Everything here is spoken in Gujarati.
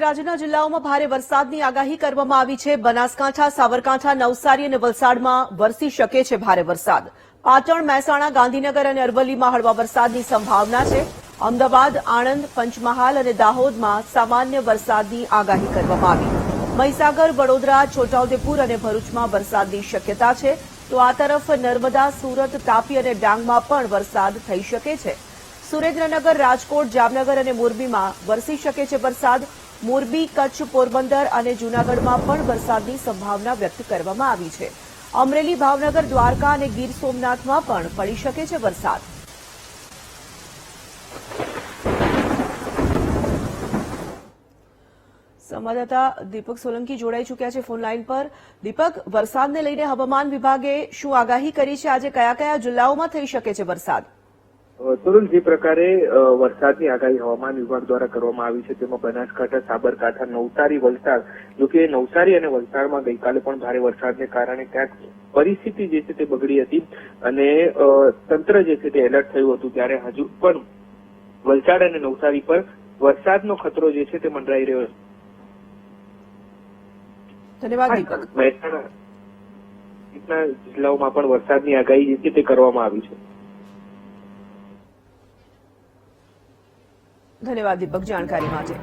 રાજ્યના જિલ્લાઓમાં ભારે વરસાદની આગાહી કરવામાં આવી છે। બનાસકાંઠા, સાબરકાંઠા, નવસારી અને વલસાડમાં વરસી શકે છે ભારે વરસાદ। પાટણ, મહેસાણા, ગાંધીનગર અને અરવલ્લીમાં હળવા વરસાદની સંભાવના છે। અમદાવાદ, આણંદ, પંચમહાલ અને દાહોદમાં સામાન્ય વરસાદની આગાહી કરવામાં આવી। મહીસાગર, વડોદરા, છોટાઉદેપુર અને ભરૂચમાં વરસાદની શક્યતા છે। તો આ તરફ નર્મદા, સુરત, તાપી અને ડાંગમાં પણ વરસાદ થઈ શકે છે। સુરેન્દ્રનગર, રાજકોટ, જામનગર અને મોરબીમાં વરસી શકે છે વરસાદ। મોરબી, કચ્છ, પોરબંદર અને જૂનાગઢમાં પણ વરસાદની સંભાવના વ્યક્ત કરવામાં આવી છે। અમરેલી, ભાવનગર, દ્વારકા અને ગીર સોમનાથમાં પણ પડી શકે છે વરસાદ। સંવાદદાતા દીપક સોલંકી જોડાઈ ચૂક્યા છે ફોન લાઈન પર। દીપક, વરસાદને લઈને હવામાન વિભાગે શું આગાહી કરી છે? આજે કયા કયા જિલ્લાઓમાં થઈ શકે છે વરસાદ? તરુણ, જે પ્રકારે વરસાદની આગાહી હવામાન વિભાગ દ્વારા કરવામાં આવી છે તેમાં બનાસકાંઠા, સાબરકાંઠા, નવસારી, વલસાડ, જો કે નવસારી અને વલસાડમાં ગઈકાલે પણ ભારે વરસાદને કારણે ક્યાંક પરિસ્થિતિ જે છે તે બગડી હતી અને તંત્ર જે છે તે એલર્ટ થયું હતું, ત્યારે હજુ પણ વલસાડ અને નવસારી પર વરસાદનો ખતરો જે છે તે મંડરાઈ રહ્યો છે। ધન્યવાદ દીપક। મહેસાણા જિલ્લાઓમાં પણ વરસાદની આગાહી જે છે તે કરવામાં આવી છે। ધન્યવાદ દીપક, જાણકારી માટે।